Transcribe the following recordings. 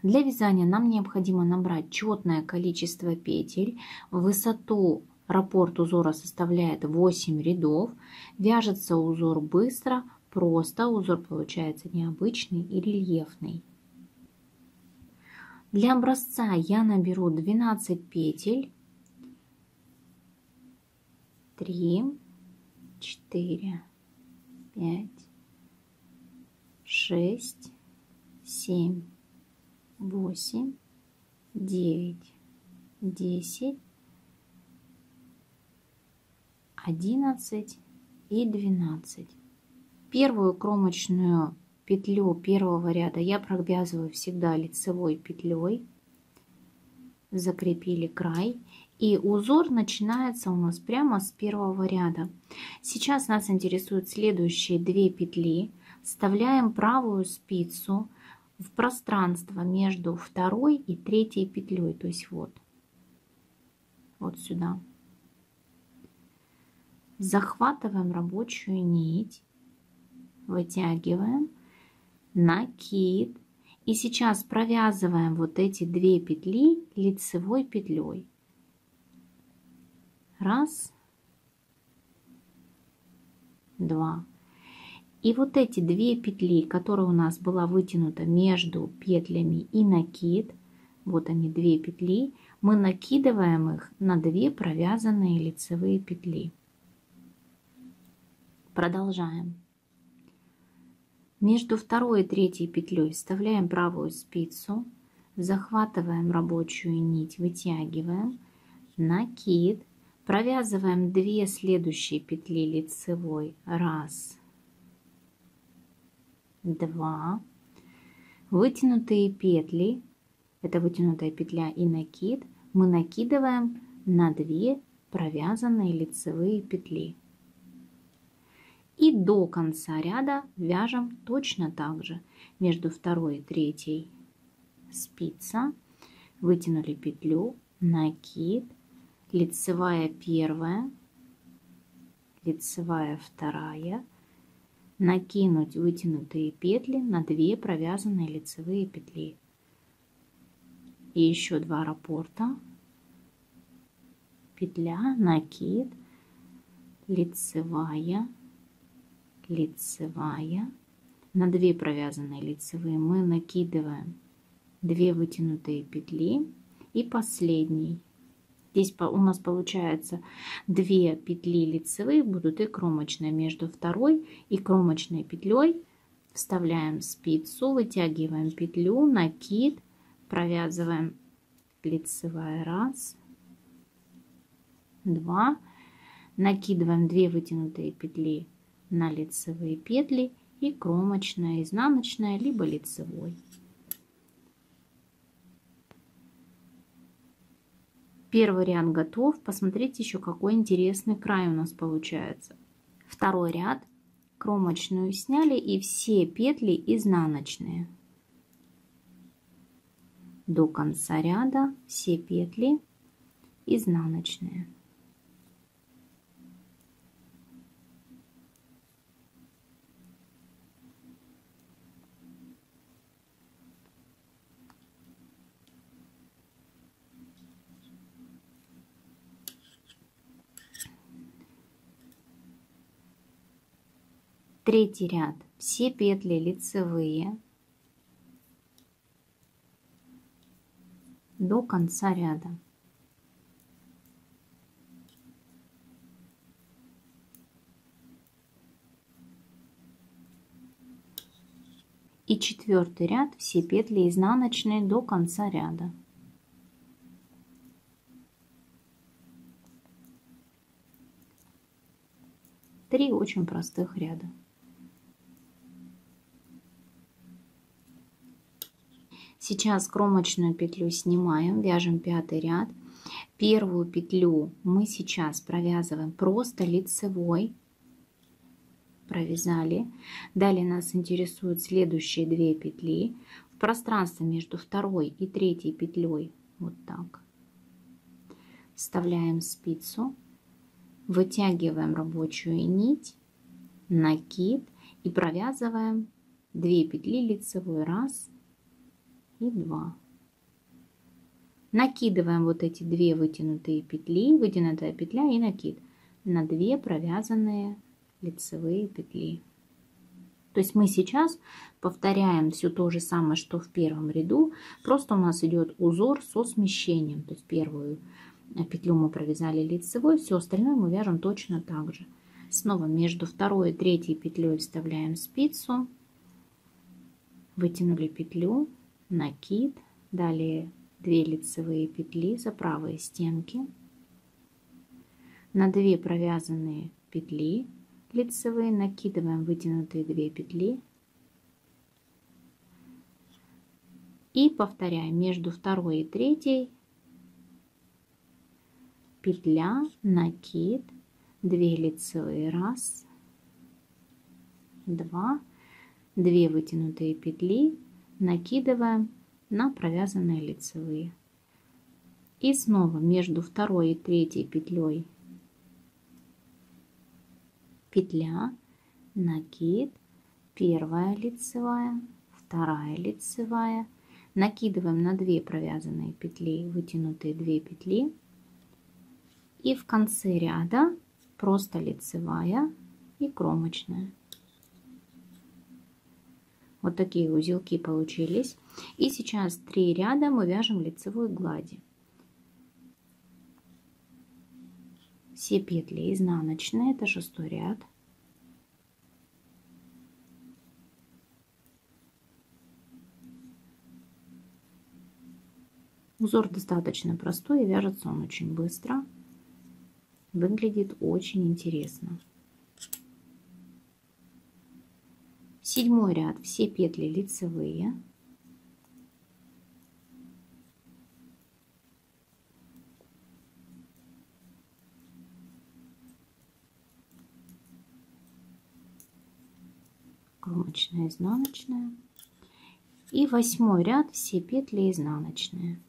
Для вязания нам необходимо набрать четное количество петель. Высоту раппорт узора составляет 8 рядов. Вяжется узор быстро, просто. Узор получается необычный и рельефный. Для образца я наберу 12 петель. 3, 4, 5, 6, 7, 8, 9, 10, 11 и 12. Первую кромочную петлю первого ряда я провязываю всегда лицевой петлей. Закрепили край. И узор начинается у нас прямо с первого ряда. Сейчас нас интересуют следующие 2 петли. Вставляем правую спицу в пространство между второй и третьей петлей. То есть вот сюда. Захватываем рабочую нить. Вытягиваем. Накид. И сейчас провязываем вот эти 2 петли лицевой петлей. 1, 2. И вот эти 2 петли, которые у нас была вытянута между петлями и накид, вот они 2 петли, мы накидываем их на 2 провязанные лицевые петли. Продолжаем. Между второй и третьей петлей вставляем правую спицу, захватываем рабочую нить, вытягиваем, накид, провязываем 2 следующие петли лицевой, 1, 2, вытянутые петли, это вытянутая петля и накид, мы накидываем на 2 провязанные лицевые петли. И до конца ряда вяжем точно так же. Между второй и третьей спица, вытянули петлю, накид, лицевая первая, лицевая вторая, накинуть вытянутые петли на 2 провязанные лицевые петли. И еще 2 раппорта, петля, накид, лицевая, лицевая, на 2 провязанные лицевые мы накидываем 2 вытянутые петли и последний. Здесь у нас получается 2 петли лицевые будут и кромочная. Между второй и кромочной петлей вставляем спицу, вытягиваем петлю, накид, провязываем лицевая 1, 2, накидываем 2 вытянутые петли на лицевые петли и кромочная, изнаночная, либо лицевой. Первый ряд готов. Посмотрите еще, какой интересный край у нас получается. Второй ряд, кромочную сняли и все петли изнаночные. До конца ряда все петли изнаночные. Третий ряд, все петли лицевые до конца ряда. И четвертый ряд, все петли изнаночные до конца ряда. Три очень простых ряда. Сейчас кромочную петлю снимаем, вяжем 5-й ряд. Первую петлю мы сейчас провязываем просто лицевой. Провязали. Далее нас интересуют следующие 2 петли. В пространстве между 2-й и 3-й петлей вот так. Вставляем спицу, вытягиваем рабочую нить, накид и провязываем 2 петли лицевой. 1, и 2. Накидываем вот эти 2 вытянутые петли, вытянутая петля и накид на 2 провязанные лицевые петли. То есть мы сейчас повторяем все то же самое, что в первом ряду, просто у нас идет узор со смещением. То есть первую петлю мы провязали лицевой, все остальное мы вяжем точно так же. Снова между второй и третьей петлей вставляем спицу, вытянули петлю, накид, далее 2 лицевые петли за правые стенки, на 2 провязанные петли лицевые накидываем вытянутые 2 петли и повторяем между второй и третьей петля, накид, 2 лицевые, 1, 2, 2 вытянутые петли, накидываем на провязанные лицевые. И снова между второй и третьей петлей петля, накид, первая лицевая, вторая лицевая, накидываем на 2 провязанные петли, вытянутые 2 петли, и в конце ряда просто лицевая и кромочная. Вот такие узелки получились. И сейчас 3 ряда мы вяжем лицевой глади. Все петли изнаночные, это 6 ряд. Узор достаточно простой и вяжется он очень быстро. Выглядит очень интересно. 7 ряд, все петли лицевые. Кромочная, изнаночная. И 8 ряд, все петли изнаночные.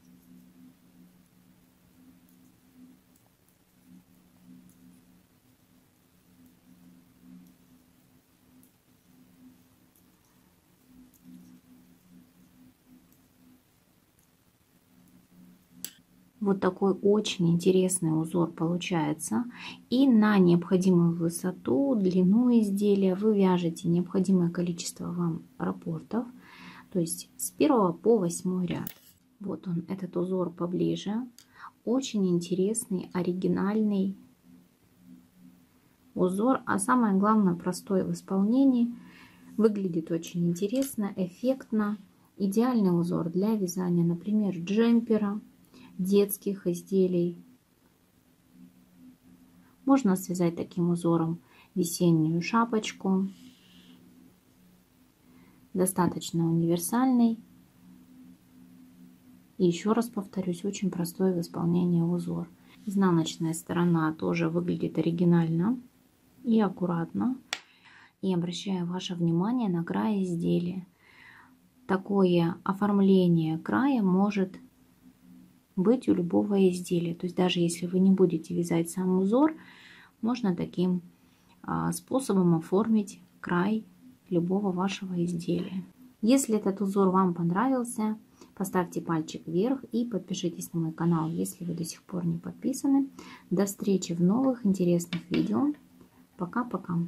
Вот такой очень интересный узор получается. И на необходимую высоту, длину изделия вы вяжете необходимое количество вам раппортов. То есть с 1 по 8 ряд. Вот он, этот узор поближе. Очень интересный, оригинальный узор. А самое главное, простой в исполнении. Выглядит очень интересно, эффектно. Идеальный узор для вязания, например, джемпера, детских изделий. Можно связать таким узором весеннюю шапочку. Достаточно универсальный. И еще раз повторюсь, очень простой в исполнении узор. Изнаночная сторона тоже выглядит оригинально и аккуратно. И обращаю ваше внимание на край изделия. Такое оформление края может быть у любого изделия. То есть даже если вы не будете вязать сам узор, можно таким способом оформить край любого вашего изделия. Если этот узор вам понравился, поставьте пальчик вверх и подпишитесь на мой канал, если вы до сих пор не подписаны. До встречи в новых интересных видео. Пока-пока.